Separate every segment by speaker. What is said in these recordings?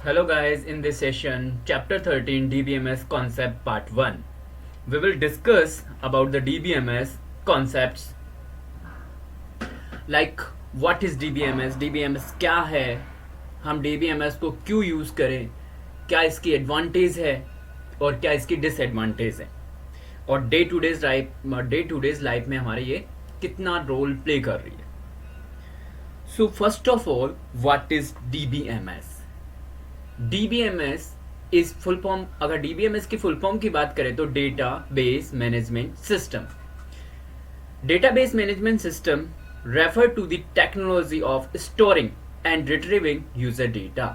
Speaker 1: Hello guys, in this session, chapter 13 DBMS concept part 1. We will discuss about the DBMS concepts like what is DBMS, DBMS क्या है, हम DBMS को क्यों use करें, क्या इसकी एडवांटेज है और क्या इसकी डिसएडवांटेज है और डे टू डेज लाइफ में हमारे ये कितना रोल प्ले कर रही है. So first of all, what is DBMS? DBMS is full form, अगर DBMS की फुल फॉर्म की बात करें तो data base management system. Database management system refer to the technology of storing and retrieving user data.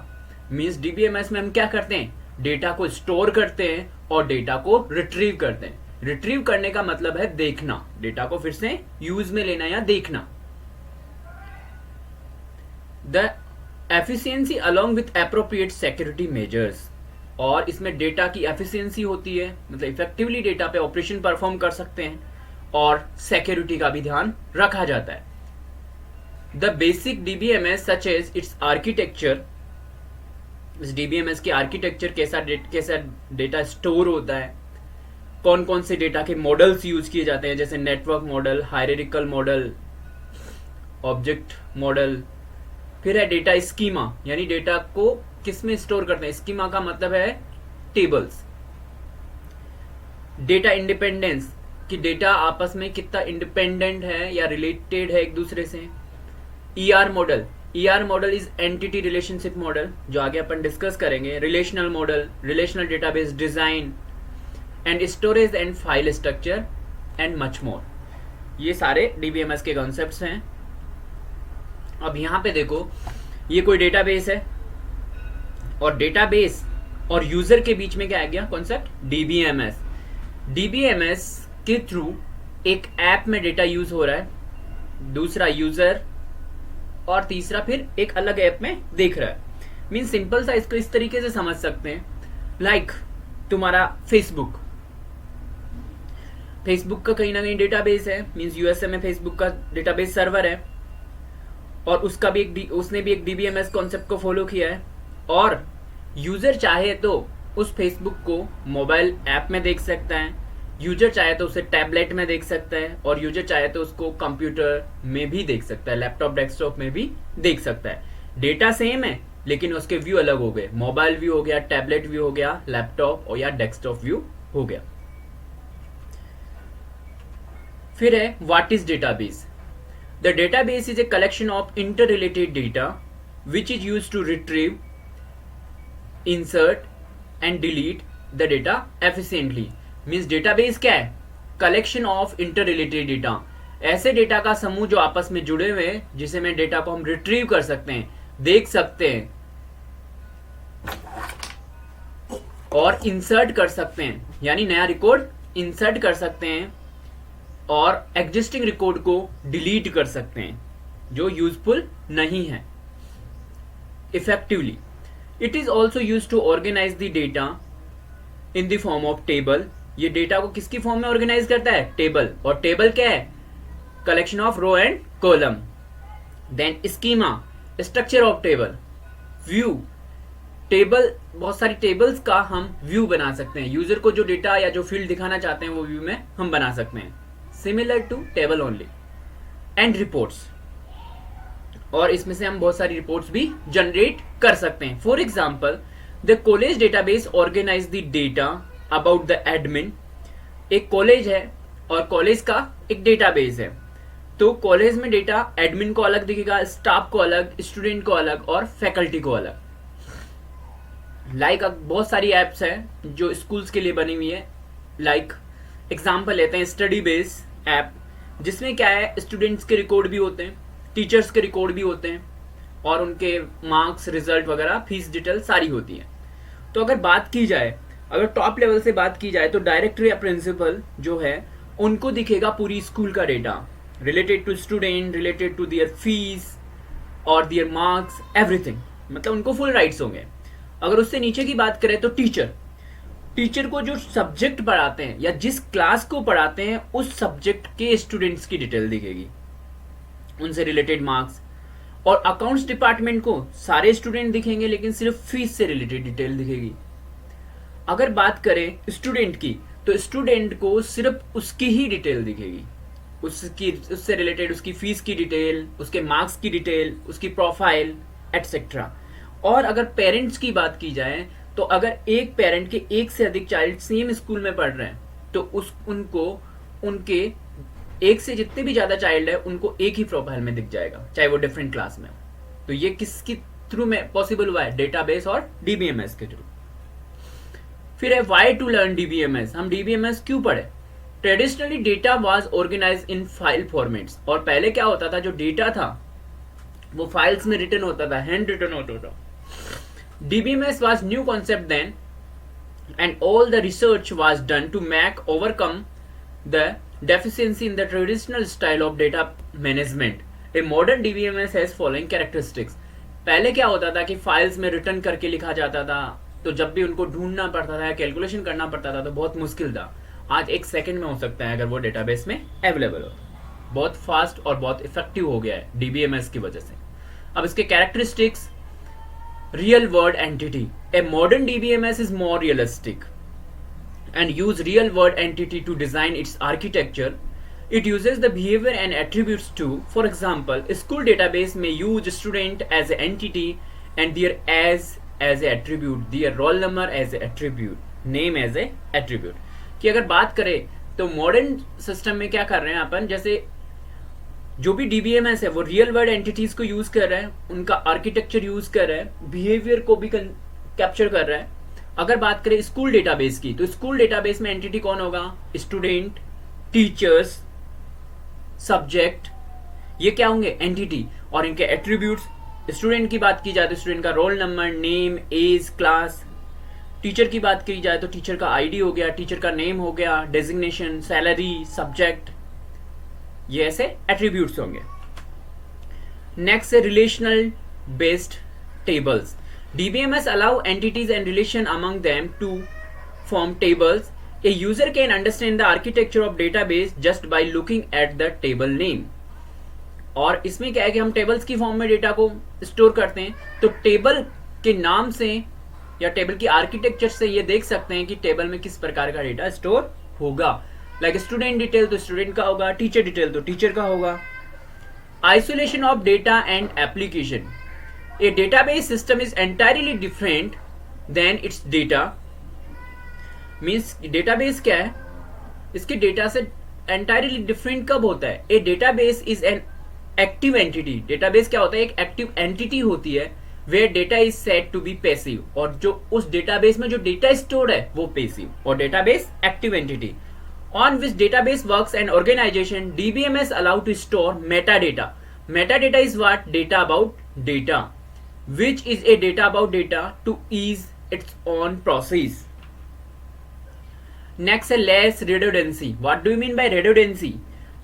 Speaker 1: Means DBMS में हम क्या करते हैं, डेटा को स्टोर करते हैं और डेटा को रिट्रीव करते हैं. रिट्रीव करने का मतलब है देखना, डेटा को फिर से यूज में लेना या देखना. The efficiency along with appropriate security measures, और इसमें डेटा की एफिशिएंसी होती है, मतलब इफेक्टिवली डेटा पे ऑपरेशन परफॉर्म कर सकते हैं और सिक्योरिटी का भी ध्यान रखा जाता है. The basic DBMS such as its architecture, इस DBMS के आर्किटेक्चर कैसा डेटा स्टोर होता है, कौन कौन से डेटा के मॉडल्स यूज किए जाते हैं, जैसे network model, hierarchical model, object model. फिर है डेटा स्कीमा, यानी डेटा को किस में स्टोर करते हैं. स्कीमा का मतलब है टेबल्स. डेटा इंडिपेंडेंस, कि डेटा आपस में कितना इंडिपेंडेंट है या रिलेटेड है एक दूसरे से. ER model is entity relationship model, जो आगे अपन डिस्कस करेंगे. Relational model, relational database design and storage and file structure and much more. ये सारे DBMS के कॉन्सेप्ट्स हैं. अब यहां पे देखो, ये कोई डेटाबेस है और डेटाबेस और यूजर के बीच में क्या आ गया कॉन्सेप्ट, DBMS. DBMS के थ्रू एक ऐप में डेटा यूज हो रहा है, दूसरा यूजर, और तीसरा फिर एक अलग ऐप में देख रहा है. मीन सिंपल सा इसको इस तरीके से समझ सकते हैं, लाइक तुम्हारा फेसबुक का कहीं ना कहीं डेटाबेस है. मीन्स USA में फेसबुक का डेटाबेस सर्वर है और उसने भी एक DBMS कॉन्सेप्ट को फॉलो किया है. और यूजर चाहे तो उस फेसबुक को मोबाइल ऐप में देख सकता है, यूजर चाहे तो उसे टैबलेट में देख सकता है, और यूजर चाहे तो उसको कंप्यूटर में भी देख सकता है, लैपटॉप डेस्कटॉप में भी देख सकता है. डेटा सेम है लेकिन उसके व्यू अलग हो गए. मोबाइल व्यू हो गया, टैबलेट व्यू हो गया, लैपटॉप और या डेस्कटॉप व्यू हो गया. फिर है what is database. The database is a collection of interrelated data which is used to retrieve, insert and delete the data efficiently. Means database क्या है, collection of interrelated data, ऐसे data का समूह जो आपस में जुड़े हुए हैं, जिसे में डेटा को हम रिट्रीव कर सकते हैं, देख सकते हैं और इंसर्ट कर सकते हैं, यानी नया रिकॉर्ड इंसर्ट कर सकते हैं और एग्जिस्टिंग रिकॉर्ड को डिलीट कर सकते हैं जो यूजफुल नहीं है effectively. It is also use to organise the data in the form of table. ये डेटा को किसकी फॉर्म में ऑर्गेनाइज करता है, टेबल. और टेबल क्या है, collection of row and column. Then schema, structure of table. View, table, बहुत सारी टेबल्स का हम व्यू बना सकते हैं. यूजर को जो डेटा या जो फील्ड दिखाना चाहते हैं वो व्यू में हम बना सकते हैं, similar to table only. And reports, और इसमें से हम बहुत सारी रिपोर्ट्स भी जनरेट कर सकते हैं. For example, the college database organise the data about the admin. एक कॉलेज है और कॉलेज का एक डेटाबेस है, तो कॉलेज में डेटा एडमिन को अलग दिखेगा, स्टाफ को अलग, स्टूडेंट को अलग और फैकल्टी को अलग. लाइक बहुत सारी एप्स हैं जो स्कूल्स के लिए बनी हुई है. लाइक एग्जाम्पल लेते हैं स्टडी बेस ऐप, जिसमें क्या है, स्टूडेंट्स के रिकॉर्ड भी होते हैं, टीचर्स के रिकॉर्ड भी होते हैं और उनके मार्क्स, रिजल्ट वगैरह, फीस डिटेल सारी होती है. तो अगर बात की जाए, अगर टॉप लेवल से बात की जाए तो डायरेक्टर या प्रिंसिपल जो है उनको दिखेगा पूरी स्कूल का data related to student, related to their fees और दियर मार्क्स, एवरीथिंग. मतलब उनको फुल राइट्स होंगे. अगर उससे नीचे की बात करें तो टीचर को जो सब्जेक्ट पढ़ाते हैं या जिस क्लास को पढ़ाते हैं उस सब्जेक्ट के स्टूडेंट्स की डिटेल दिखेगी, उनसे रिलेटेड मार्क्स. और अकाउंट्स डिपार्टमेंट को सारे स्टूडेंट दिखेंगे लेकिन सिर्फ फीस से रिलेटेड डिटेल दिखेगी। अगर बात करें स्टूडेंट की, तो स्टूडेंट को सिर्फ उसकी ही डिटेल दिखेगी, उससे रिलेटेड उसकी फीस की डिटेल, उसके मार्क्स की डिटेल, उसकी प्रोफाइल एटसेट्रा। और अगर पेरेंट्स की बात की जाए तो अगर एक पेरेंट के एक से अधिक चाइल्ड सेम स्कूल में पढ़ रहे हैं तो उनको उनके एक से जितने भी ज्यादा चाइल्ड है उनको एक ही प्रोफाइल में दिख जाएगा, चाहे वो डिफरेंट क्लास में हो। तो ये किसके थ्रू में पॉसिबल हुआ है? डेटाबेस और डीबीएमएस के थ्रू। फिर है वाई टू लर्न डीबीएमएस। हम डीबीएमएस क्यों पढ़े? Traditionally data was organise in file formats. और पहले क्या होता था, जो डेटा था वो फाइल्स में रिटर्न होता था, हैंड रिटर्न होता था। DBMS was new concept then and all the research was done to make overcome the deficiency in the traditional style of data management. A modern DBMS has following characteristics. पहले क्या होता था कि files में return करके लिखा जाता था, तो जब भी उनको ढूंढना पड़ता था या कैलकुलेशन करना पड़ता था तो बहुत मुश्किल था। आज एक सेकंड में हो सकता है अगर वो डेटाबेस में अवेलेबल हो। बहुत फास्ट और बहुत इफेक्टिव हो गया है डीबीएमएस की वजह से। अब इसके characteristics, real world entity. A modern DBMS is more realistic and use real world entity to design its architecture. It uses the behavior and attributes too. For example, a school database may use student as an entity and their as a attribute, their roll number as a attribute, name as a attribute. कि अगर बात करें तो modern system में क्या कर रहे हैं अपन, जैसे जो भी डीबीएमएस है वो रियल वर्ल्ड एंटिटीज को यूज कर रहा है, उनका आर्किटेक्चर यूज कर रहा है, बिहेवियर को भी कैप्चर कर रहा है। अगर बात करें स्कूल डेटाबेस की, तो स्कूल डेटाबेस में एंटिटी कौन होगा? स्टूडेंट, टीचर्स, सब्जेक्ट, ये क्या होंगे? एंटिटी। और इनके एट्रीब्यूट्स, स्टूडेंट की बात की जाए तो स्टूडेंट का roll number, name, age, class. Teacher की बात की जाए तो टीचर का आईडी हो गया, टीचर का नेम हो गया, डेजिग्नेशन, सैलरी, सब्जेक्ट, ये ऐसे एट्रीब्यूट्स होंगे। नेक्स्ट है relational based tables. DBMS allow entities and relation among them to form tables. A user can understand the architecture of database just by looking at the table name. और इसमें क्या है कि हम टेबल्स की form में data को store करते हैं, तो टेबल के नाम से या टेबल की आर्किटेक्चर से ये देख सकते हैं कि टेबल में किस प्रकार का डेटा स्टोर होगा। लाइक स्टूडेंट डिटेल तो स्टूडेंट का होगा, टीचर डिटेल तो टीचर का होगा। Isolation of data and application. A database system is entirely different than its data. Means database क्या है, इसके डेटा से एंटायरली डिफरेंट कब होता है? A database is an active entity. Database क्या होता है? एक एक्टिव एंटिटी होती है where data is set to be passive, और जो उस डेटाबेस में जो डेटा स्टोर्ड है वो पैसिव, और database active entity. On which database works an organization, DBMS allow to store metadata. Metadata is what? Data about data, which is a data about data to ease its own process. Next है less redundancy. What do you mean by redundancy?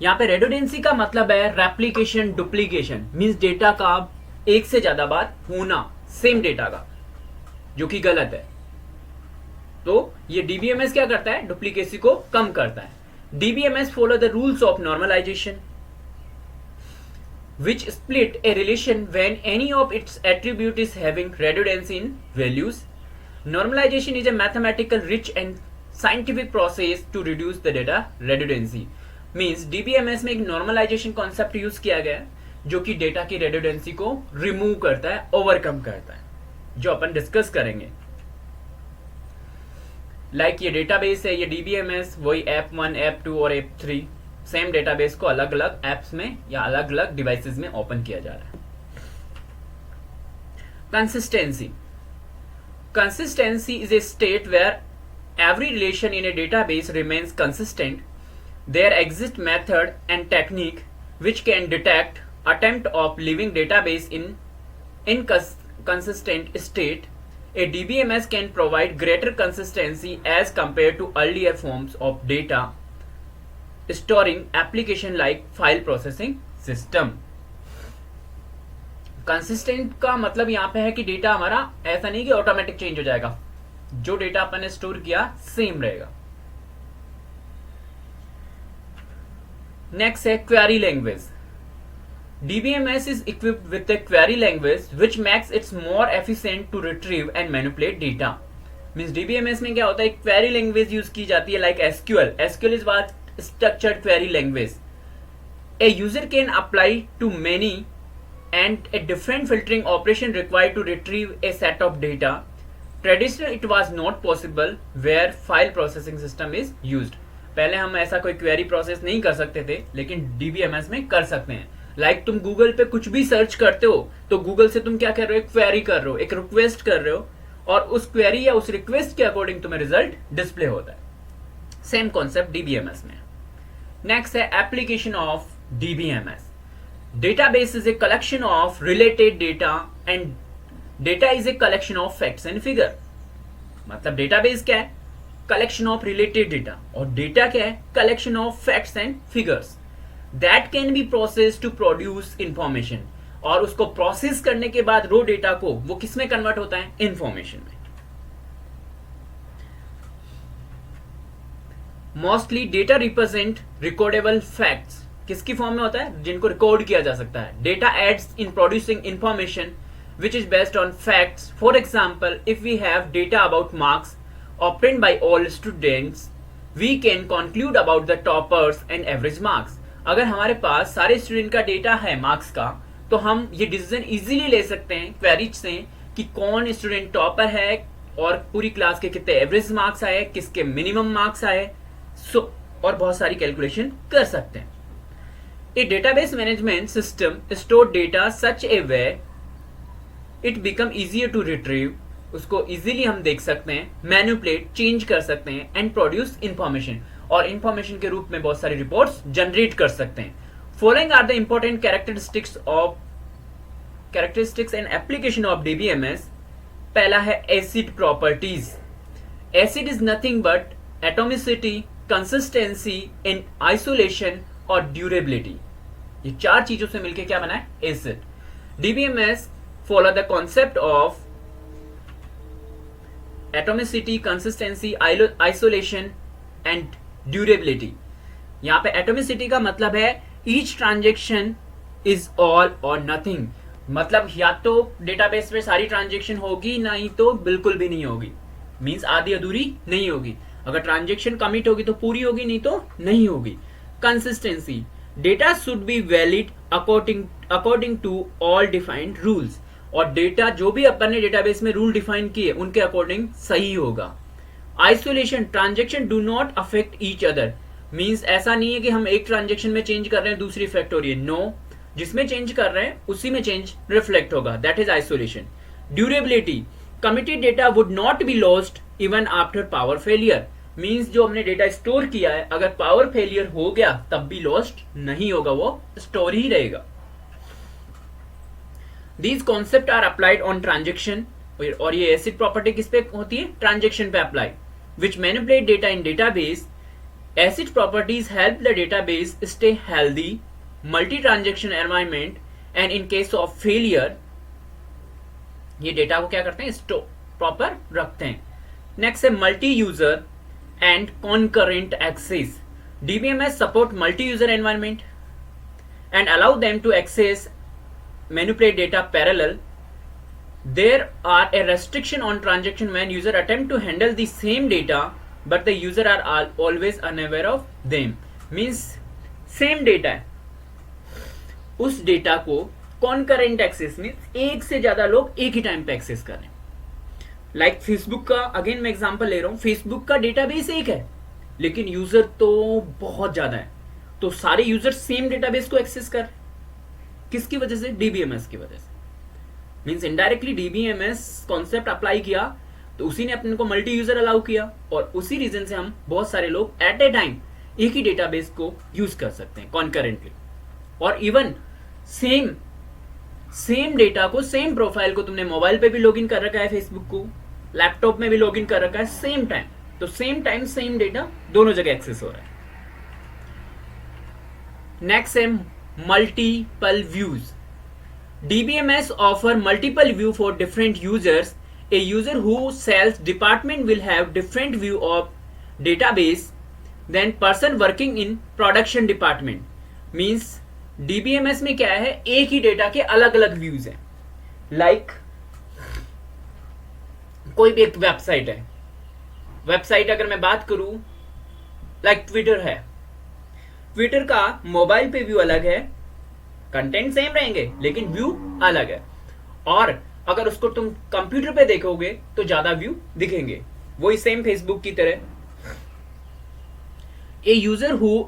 Speaker 1: यहाँ पे redundancy का मतलब है replication, duplication. Means data का एक से ज्यादा बार होना same data का, जो कि गलत है। तो ये डीबीएमएस क्या करता है? डुप्लीकेसी को कम करता है। DBMS follow the rules of normalisation which split a relation when any of its attribute is having redundancy in values. Normalization is a mathematical rich and scientific process to reduce the data redundancy. Means DBMS में एक normalization concept use किया गया है जो कि data की redundancy को remove करता है, ओवरकम करता है, जो अपन डिस्कस करेंगे। लाइक ये डेटाबेस है, ये डीबीएमएस, वही ऐप 1, ऐप 2 और ऐप 3 सेम डेटाबेस को अलग अलग एप्स में या अलग अलग डिवाइसेस में ओपन किया जा रहा है। Consistency. Consistency is a state where every relation in a database remains consistent. There exists method and technique which can detect attempt of leaving database in inconsistent state. A DBMS can provide greater consistency as compared to earlier forms of data storing application like file processing system. Consistent का मतलब यहाँ पे है कि data हमारा ऐसा नहीं कि ऑटोमेटिक चेंज हो जाएगा, जो डेटा अपन ने स्टोर किया सेम रहेगा। नेक्स्ट है query language. DBMS is equipped with a query language which makes it more efficient to retrieve and manipulate data. Means DBMS में क्या होता है, query language यूज की जाती है like SQL. SQL is what structured query language. A user can apply to many and a different filtering operation required to retrieve a set of data. Traditionally it was not possible where file processing system is used. पहले हम ऐसा कोई query process नहीं कर सकते थे, लेकिन DBMS में कर सकते हैं. लाइक तुम गूगल पे कुछ भी सर्च करते हो तो गूगल से तुम क्या कर रहे हो, एक क्वेरी कर रहे हो, एक रिक्वेस्ट कर रहे हो, और उस क्वेरी या उस रिक्वेस्ट के अकॉर्डिंग तुम्हें रिजल्ट डिस्प्ले होता है. सेम कॉन्सेप्ट डीबीएमएस में. नेक्स्ट है application of DBMS. Database is a collection of related data and data is a collection of facts and figure. मतलब डेटाबेस क्या है, कलेक्शन ऑफ रिलेटेड डेटा, और data क्या है, collection of facts and figures that can be processed to produce information. और उसको process करने के बाद रो डेटा को वो किस में कन्वर्ट होता है, इंफॉर्मेशन में. Mostly data represent recordable facts. किसकी फॉर्म में होता है, जिनको रिकॉर्ड किया जा सकता है. Data aids in producing information which is based on facts. For example, if we have data about marks obtained by all students, we can conclude about the toppers and average marks. अगर हमारे पास सारे student का data है marks का, तो हम ये decision easily ले सकते हैं क्वेरीज से कि कौन स्टूडेंट टॉपर है और पूरी क्लास के कितने एवरेज मार्क्स आए, किसके मिनिमम मार्क्स आए, और बहुत सारी कैलकुलेशन कर सकते हैं. A database management system store data such a way it become easier to retrieve. उसको इजीली हम देख सकते हैं, मैनिपुलेट, चेंज कर सकते हैं, एंड प्रोड्यूस इंफॉर्मेशन, और इंफॉर्मेशन के रूप में बहुत सारी रिपोर्ट्स जनरेट कर सकते हैं. Following are the important characteristics and application of DBMS. पहला है ACID properties. ACID is nothing but atomicity, consistency, in isolation और ड्यूरेबिलिटी. ये चार चीजों से मिलकर क्या बना है, ACID. DBMS follow the concept of atomicity, consistency, isolation and durability. यहां पे एटोमिसिटी का मतलब है ईच ट्रांजेक्शन इज ऑल और नथिंग. मतलब या तो डेटाबेस में सारी ट्रांजेक्शन होगी, नहीं तो बिल्कुल भी नहीं होगी. मींस आधी अधूरी नहीं होगी. अगर ट्रांजेक्शन कमिट होगी तो पूरी होगी, नहीं तो नहीं होगी. Consistency, data should be valid according to all defined rules. और डेटा जो भी अपन ने डेटाबेस में रूल डिफाइन किए उनके अकॉर्डिंग सही होगा. Isolation, transaction do not affect each other. Means ऐसा नहीं है कि हम एक ट्रांजेक्शन में चेंज कर रहे हैं दूसरी इफेक्ट हो रही है. नो, जिसमें चेंज कर रहे हैं उसी में चेंज रिफ्लेक्ट होगा. That is isolation. Durability, committed data would not be lost even after power failure. Means जो हमने डेटा स्टोर किया है अगर पावर फेलियर हो गया तब भी लॉस्ट नहीं होगा, वो स्टोर ही रहेगा. These concepts are applied on transaction. और ये एसिड प्रॉपर्टी किस पे होती है, ट्रांजेक्शन पे apply, which manipulate data in database. Acid properties help the database stay healthy, multi-transaction environment, and in case of failure, ये डेटा को क्या करते हैं, स्टोर प्रॉपर रखते हैं. नेक्स्ट है multi-user and concurrent access. DBMS support multi-user environment and allow them to access, manipulate data parallel. There are a restriction on transaction when user attempt to handle the same data but the user are always unaware of them. Means same data है, उस data को concurrent access means एक से ज्यादा लोग एक ही time पे access कर रहे हैं. लाइक फेसबुक का अगेन मैं एग्जांपल ले रहा हूं. फेसबुक का डेटाबेस एक है लेकिन यूजर तो बहुत ज्यादा है, तो सारे यूजर सेम डेटाबेस को एक्सेस कर. किसकी वजह से, डीबीएमएस की वजह से. Means indirectly DBMS concept apply किया तो उसी ने अपने को मल्टी यूजर अलाउ किया, और उसी रीजन से हम बहुत सारे लोग एट ए टाइम एक ही डेटाबेस को यूज कर सकते हैं कॉन्करेंटली. और इवन सेम डेटा को, सेम प्रोफाइल को तुमने मोबाइल पे भी लॉगिन कर रखा है, फेसबुक को लैपटॉप में भी लॉगिन कर रखा है सेम टाइम, तो सेम टाइम सेम डेटा दोनों जगह एक्सेस हो रहा है. नेक्स्ट है multiple views. DBMS offer multiple view for different users. A user who sells department will have different view of database than person working in production department. Means DBMS में क्या है, एक ही डेटा के अलग अलग व्यूज हैं। Like कोई भी एक वेबसाइट है, वेबसाइट अगर मैं बात करूं, लाइक ट्विटर है, ट्विटर का मोबाइल पे व्यू अलग है, कंटेंट सेम रहेंगे लेकिन व्यू अलग है। और अगर उसको तुम कंप्यूटर पे देखोगे तो ज्यादा व्यू दिखेंगे। वही सेम फेसबुक की तरह, a user who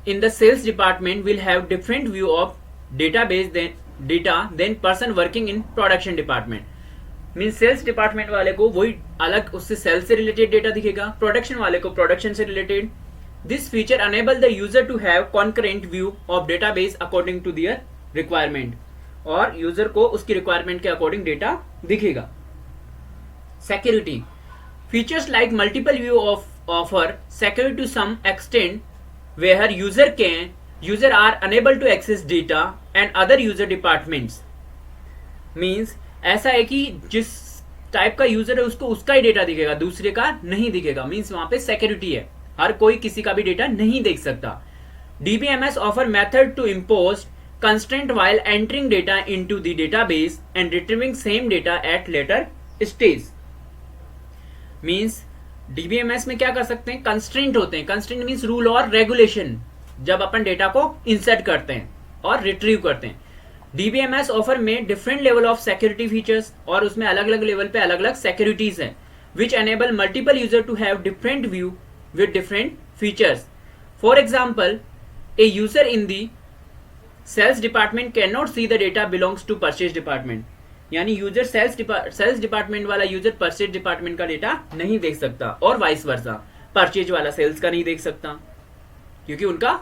Speaker 1: in the sales department will have different view of database than person working in production department. Mean sales department वाले को वही अलग उससे सेल्स से रिलेटेड डेटा दिखेगा, प्रोडक्शन वाले को प्रोडक्शन से related. This feature enable the user to have concurrent view of database according to their requirement, और यूजर को उसकी रिक्वायरमेंट के अकॉर्डिंग डेटा दिखेगा। Security features like multiple view of offer security to some extent where user are unable to access data and other user departments. Means ऐसा है कि जिस type का यूजर है उसको उसका ही डेटा दिखेगा, दूसरे का नहीं दिखेगा। मीन्स वहां पे सिक्योरिटी है, हर कोई किसी का भी डेटा नहीं देख सकता। DBMS offer method to impose constraint while entering data into the database and retrieving same data at later stage. Means DBMS में क्या कर सकते हैं, कंस्ट्रेंट होते हैं। कंस्ट्रेंट मीन्स रूल और रेगुलेशन, जब अपन डेटा को इंसर्ट करते हैं और रिट्रीव करते हैं। डीबीएमएस ऑफर में different level of security features, और उसमें अलग अलग लेवल पे अलग अलग सिक्योरिटीज हैं, which enable multiple user to have different view with different features. For example, a user in the sales department can not see the data belongs to purchase department, यानी user sales department वाला user purchase department का data नहीं देख सकता, और vice versa परचेज वाला sales का नहीं देख सकता, क्योंकि उनका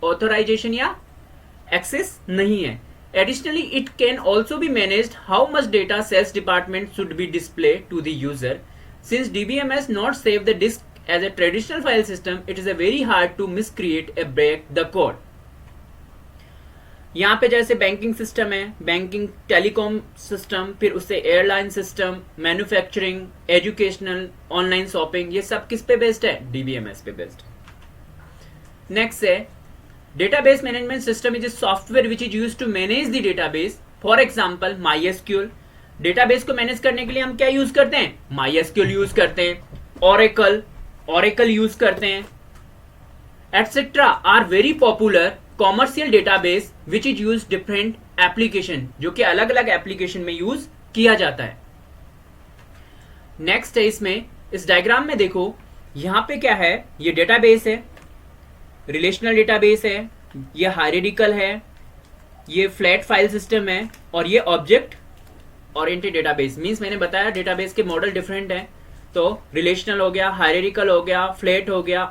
Speaker 1: ऑथराइजेशन या एक्सेस नहीं है। Additionally it can also be managed how much data sales department should be display to the user. Since DBMS not save the disk as a traditional file system, it is a very hard to miscreate a break the code. यहाँ पे जैसे banking system है, banking telecom system, फिर उससे airline system, manufacturing, educational, online shopping, ये सब किस पे बेस्ड है? डीबीएमएस पे बेस्ड। नेक्स्ट है database management system is a software which is use to manage the database. For example MySQL, database को मैनेज करने के लिए हम क्या यूज करते हैं? MySQL यूज करते हैं, ऑरेकल यूज करते हैं, etcetera are very popular commercial database which is use different application, जो कि अलग अलग एप्लीकेशन में यूज किया जाता है। नेक्स्ट है इसमें, इस डायग्राम में देखो, यहां पे क्या है, ये डेटाबेस है, रिलेशनल डेटाबेस है, ये हायरार्किकल है, ये फ्लैट फाइल सिस्टम है, और ये ऑब्जेक्ट ओरिएंटेड डेटाबेस। मींस मैंने बताया डेटाबेस के मॉडल डिफरेंट है, तो रिलेशनल हो गया, हायरार्किकल हो गया, फ्लैट हो गया,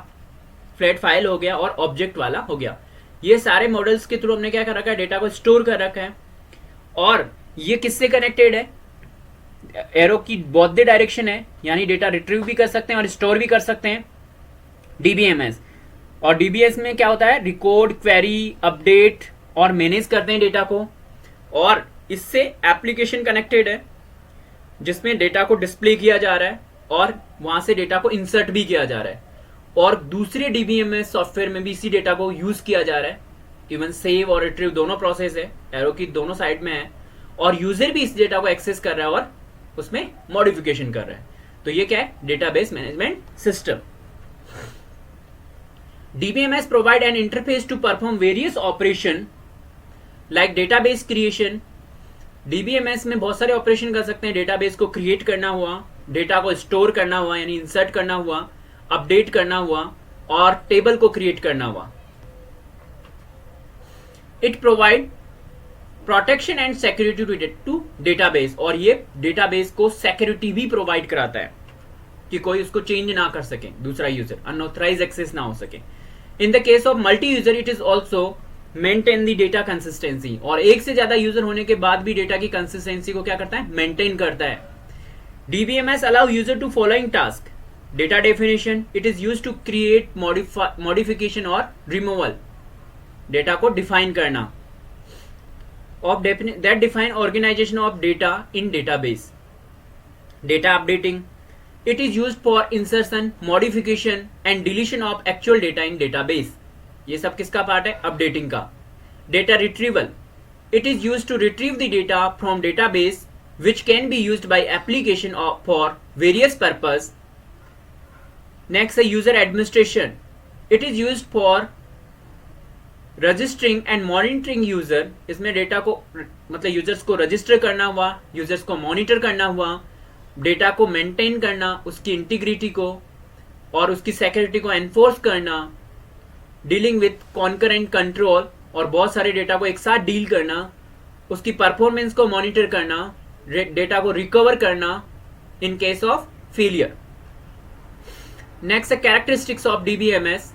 Speaker 1: फ्लैट फाइल हो गया, और ऑब्जेक्ट वाला हो गया। ये सारे मॉडल्स के थ्रू हमने क्या कर रखा है? डेटा को स्टोर कर रखा है। और ये किससे कनेक्टेड है? एरो की बोथ द डायरेक्शन है, यानी डेटा रिट्रीव भी कर सकते हैं और स्टोर भी कर सकते हैं डीबीएमएस। और डीबीएस में क्या होता है? रिकॉर्ड, क्वेरी, अपडेट और मैनेज करते हैं डेटा को। और इससे एप्लीकेशन कनेक्टेड है, जिसमें डेटा को डिस्प्ले किया जा रहा है और वहां से डेटा को इंसर्ट भी किया जा रहा है। और दूसरे डीबीएमएस सॉफ्टवेयर में भी इसी डेटा को यूज किया जा रहा है। इवन सेव और रिट्रीव दोनों प्रोसेस है, एरो की दोनों साइड में है, और यूजर भी इस डेटा को एक्सेस कर रहा है और उसमें मॉडिफिकेशन कर रहा है। तो ये क्या है? Database management system. DBMS provide an interface to perform various operation like database creation. DBMS में बहुत सारे ऑपरेशन कर सकते हैं। डेटाबेस को क्रिएट करना हुआ, डेटा को स्टोर करना हुआ यानी इंसर्ट करना हुआ, अपडेट करना हुआ, और टेबल को क्रिएट करना हुआ। It provide protection and security to database, और ये डेटाबेस को सिक्योरिटी भी प्रोवाइड कराता है कि कोई उसको चेंज ना कर सके, दूसरा यूजर अनऑथराइज एक्सेस ना हो सके। In the case of multi user it is also maintain the data consistency, और एक से ज्यादा यूजर होने के बाद भी डेटा की कंसिस्टेंसी को क्या करता है? मेंटेन करता है। DBMS allow user to following task: data definition, it is use to create, modification और रिमूवल, डेटा को डिफाइन करना, of that define organisation of data in database. Data updating, it is used for insertion, modification and deletion of actual data in database. ये सब किसका part है? Updating का। Data retrieval. It is used to retrieve the data from database which can be used by application for various purpose. Next है user administration. It is used for registering and monitoring user. इसमें data को मतलब users को register करना हुआ, users को monitor करना हुआ, डेटा को मेंटेन करना, उसकी इंटीग्रिटी को और उसकी सिक्योरिटी को एनफोर्स करना, डीलिंग विथ कॉन्करेंट कंट्रोल और बहुत सारे डेटा को एक साथ डील करना, उसकी परफॉर्मेंस को मॉनिटर करना, डेटा को रिकवर करना in case of failure. Next है कैरेक्टरिस्टिक्स ऑफ डीबीएमएस.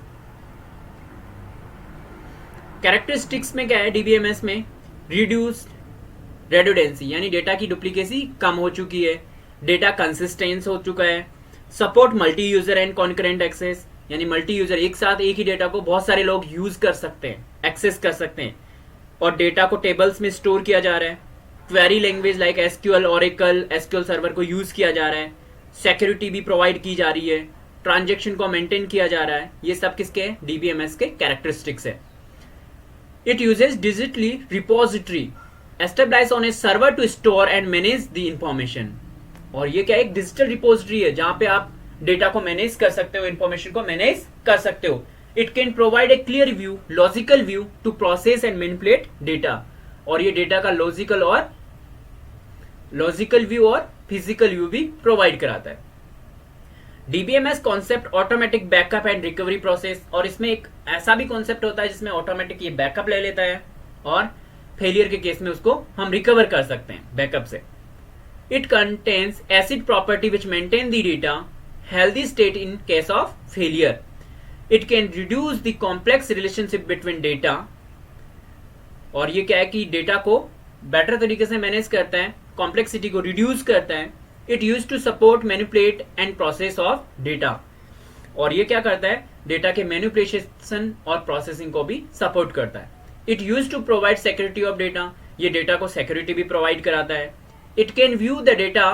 Speaker 1: कैरेक्टरिस्टिक्स में क्या है डीबीएमएस में? रिड्यूस्ड रेडुडेंसी यानी डेटा की डुप्लीकेसी कम हो चुकी है, डेटा कंसिस्टेंस हो चुका है, support multi user and concurrent access यानी मल्टी यूजर एक साथ एक ही डेटा को बहुत सारे लोग यूज कर सकते हैं, एक्सेस कर सकते हैं, और डेटा को टेबल्स में स्टोर किया जा रहा है. Query language like SQL, Oracle, SQL server को यूज किया जा रहा है, सिक्योरिटी भी प्रोवाइड की जा रही है, ट्रांजेक्शन को मेंटेन किया जा रहा है. ये सब किसके? डीबीएमएस के कैरेक्टरिस्टिक्स है. It uses digitally repository established on a server to store and manage the information. और ये क्या एक डिजिटल रिपोजिटरी है जहां पे आप डेटा को मैनेज कर सकते हो, इंफॉर्मेशन को मैनेज कर सकते हो. It can provide a clear view, logical view to process and manipulate data. और ये डेटा का लॉजिकल व्यू और फिजिकल व्यू भी प्रोवाइड कराता है. DBMS concept automatic backup and recovery process. और इसमें एक ऐसा भी कॉन्सेप्ट होता है जिसमें ऑटोमेटिक ये बैकअप ले लेता है और फेलियर के केस में उसको हम रिकवर कर सकते हैं बैकअप से. It contains acid property which maintain the data healthy state in case of failure. It can reduce the complex relationship between data. और ये क्या है कि डेटा को बेटर तरीके से मैनेज करता है, कॉम्प्लेक्सिटी को रिड्यूस करता है. It use to support manipulate and process of data. और ये क्या करता है? डेटा के मैनिपुलेशन और प्रोसेसिंग को भी सपोर्ट करता है. It use to provide security of data. ये डेटा को सिक्योरिटी भी प्रोवाइड कराता है. It can view the data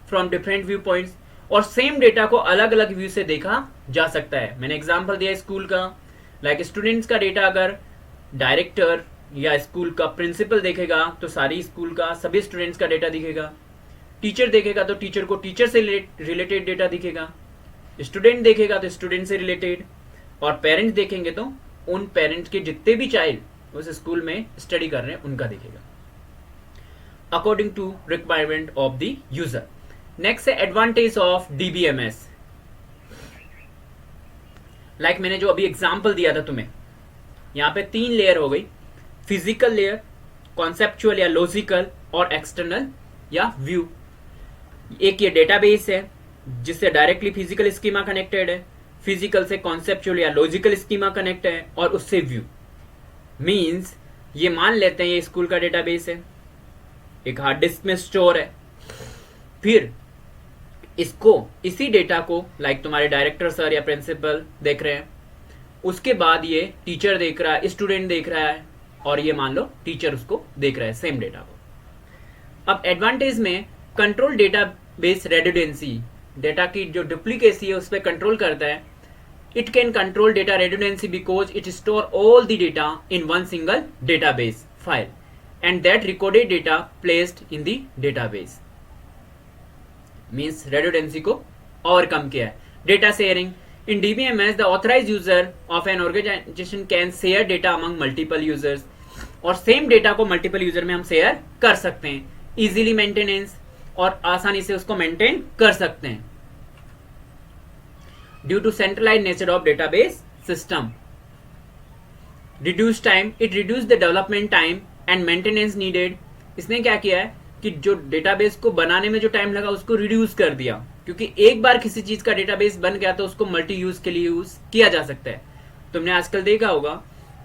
Speaker 1: from different view points. और सेम डेटा को अलग अलग व्यू से देखा जा सकता है. मैंने एग्जाम्पल दिया स्कूल का, लाइक स्टूडेंट्स का डेटा अगर डायरेक्टर या स्कूल का प्रिंसिपल देखेगा तो सारी स्कूल का सभी स्टूडेंट्स का डेटा दिखेगा. टीचर देखेगा तो टीचर को टीचर से रिलेटेड डेटा दिखेगा. स्टूडेंट देखेगा तो स्टूडेंट से रिलेटेड. और पेरेंट्स देखेंगे तो उन पेरेंट्स के जितने भी चाइल्ड उस स्कूल में स्टडी कर रहे हैं उनका दिखेगा, according to requirement of the user. Next है एडवांटेज ऑफ डीबीएमएस. लाइक मैंने जो अभी एग्जांपल दिया था तुम्हें, यहां पे 3 लेयर हो गई. फिजिकल लेयर, कॉन्सेप्चुअल या लॉजिकल, और एक्सटर्नल या व्यू. एक ये डेटाबेस है जिससे डायरेक्टली फिजिकल स्कीमा कनेक्टेड है, फिजिकल से कॉन्सेप्चुअल या लॉजिकल स्कीमा कनेक्ट है, और उससे व्यू. मींस ये मान लेते हैं ये स्कूल का डेटाबेस है, एक हार्ड डिस्क में स्टोर है. फिर इसी डेटा को लाइक तुम्हारे डायरेक्टर सर या प्रिंसिपल देख रहे हैं, उसके बाद ये टीचर देख रहा है, स्टूडेंट देख रहा है, और ये मान लो टीचर उसको देख रहा है सेम डेटा को. अब एडवांटेज में कंट्रोल डेटाबेस रेडुडेंसी. डेटा की जो डुप्लीकेसी है उस पर कंट्रोल करता है. It can control data redundancy because it store all the data in one single database file and that recorded data placed in the database. Means redundancy को overcome किया है. Data sharing. In DBMS, the authorized user of an organization can share data among multiple users. और same data को multiple user में हम share कर सकते हैं. इजीली मेंटेनेंस, और आसानी से उसको मेंटेन कर सकते हैं. Due to centralised nature of database system. Reduce time. It reduce the development time and maintenance needed. इसने क्या किया है कि जो डेटाबेस को बनाने में जो टाइम लगा उसको रिड्यूस कर दिया, क्योंकि एक बार किसी चीज का डेटाबेस बन गया तो उसको मल्टी यूज के लिए यूज किया जा सकता है. तुमने आजकल देखा होगा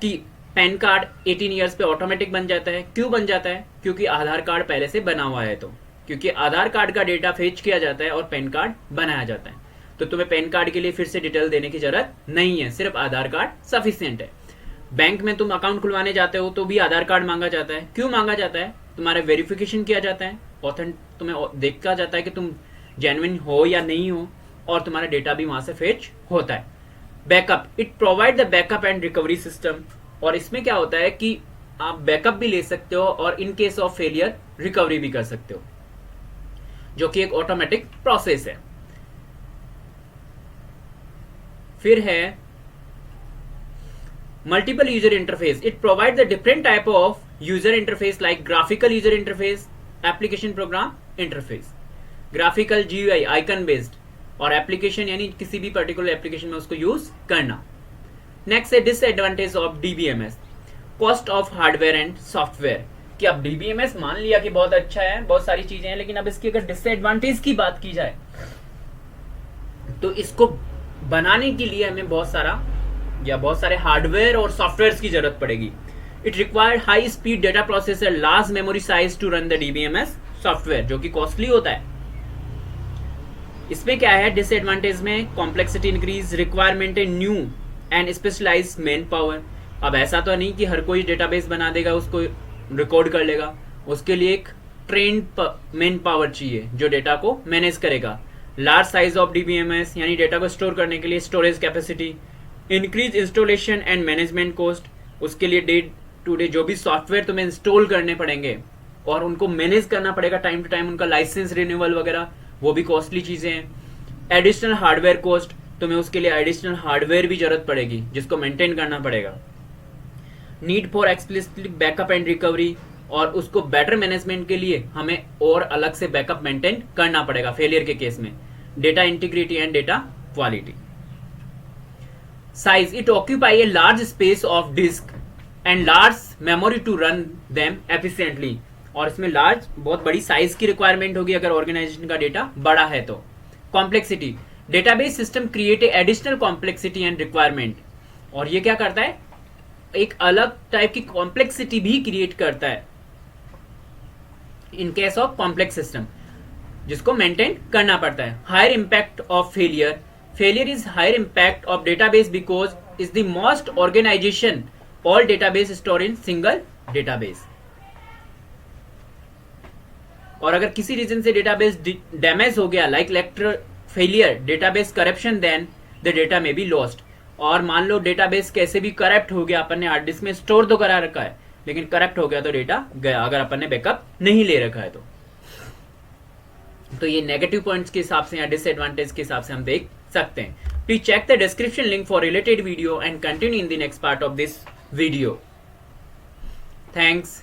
Speaker 1: कि पैन कार्ड 18 ईयर्स पे ऑटोमेटिक बन जाता है. क्यों बन जाता है? क्योंकि आधार कार्ड पहले से बना हुआ है. तो क्योंकि आधार कार्ड का डेटा फेच किया जाता है और पैन कार्ड बनाया जाता है, तो तुम्हें पैन कार्ड के लिए फिर से डिटेल देने की जरूरत नहीं है, सिर्फ आधार कार्ड सफिशियंट है. बैंक में तुम अकाउंट खुलवाने जाते हो तो भी आधार कार्ड मांगा जाता है. क्यों मांगा जाता है? तुम्हारा वेरिफिकेशन किया जाता है, तुम्हें देखा जाता है कि तुम जेन्युइन हो या नहीं हो, और तुम्हारा डेटा भी वहां से फेच होता है. Backup. It provide the backup and recovery system. और इसमें क्या होता है कि आप बैकअप भी ले सकते हो और इन केस ऑफ फेलियर रिकवरी भी कर सकते हो, जो कि एक ऑटोमेटिक प्रोसेस है। फिर है multiple user interface. It provide the different type of user interface like graphical user interface, application program interface. Graphical GUI icon based, और एप्लीकेशन यानी किसी भी पर्टिकुलर एप्लीकेशन में उसको यूज करना। नेक्स्ट है disadvantage of DBMS, cost of hardware and software. कि अब DBMS मान लिया कि बहुत अच्छा है, बहुत सारी चीजें हैं, लेकिन अब इसकी अगर डिसएडवांटेज की बात की जाए तो इसको बनाने के लिए हमें बहुत सारे हार्डवेयर और सॉफ्टवेयर की जरूरत पड़ेगी। It required high speed data processor, large memory size to run the DBMS software, जो कि कॉस्टली होता है। इसमें क्या है डिसएडवांटेज में, कॉम्प्लेक्सिटी इंक्रीज, रिक्वायरमेंट है new and specialised man power. अब ऐसा तो नहीं कि हर कोई डेटाबेस बना देगा, उसको रिकॉर्ड कर लेगा, उसके लिए एक ट्रेंड मैन पावर चाहिए जो डेटा को मैनेज करेगा। लार्ज साइज ऑफ DBMS यानी डेटा को स्टोर करने के लिए storage capacity, increase installation and management cost, उसके लिए डे टू डे जो भी सॉफ्टवेयर तुम्हें इंस्टॉल करने पड़ेंगे और उनको मैनेज करना पड़ेगा टाइम टू टाइम, उनका लाइसेंस रिन्यूअल वगैरह, वो भी कॉस्टली चीजें हैं। एडिशनल हार्डवेयर कॉस्ट, तुम्हें उसके लिए एडिशनल हार्डवेयर भी जरूरत पड़ेगी जिसको मेंटेन करना पड़ेगा। Need for explicitly backup and recovery, और उसको बेटर मैनेजमेंट के लिए हमें और अलग से बैकअप मेंटेन करना पड़ेगा फेलियर के केस में। Data integrity and data quality. Size, it occupy a large space of disk and large memory to run them efficiently, और इसमें लार्ज बहुत बड़ी साइज की रिक्वायरमेंट होगी अगर ऑर्गेनाइजेशन का डेटा बड़ा है तो। Complexity, database system create a additional complexity and requirement, और ये क्या करता है, एक अलग टाइप की कॉम्प्लेक्सिटी भी क्रिएट करता है in case of complex system, जिसको मेंटेन करना पड़ता है। Higher impact of failure, failure is higher impact of database because is the most organisation all database store in single database. और अगर किसी रीजन से डेटाबेस डैमेज हो गया, like lector failure, database corruption, then the data में be lost. और मान लो database कैसे भी करप्ट हो गया, अपन ने हार्ड डिस्क में स्टोर तो करा रखा है लेकिन करप्ट हो गया तो डेटा गया, अगर अपन ने बैकअप नहीं ले रखा है तो ये नेगेटिव पॉइंट्स के हिसाब से या डिसएडवांटेज के हिसाब से हम देख सकते हैं। Please check the description link for related video and continue in the next part of this video. Thanks.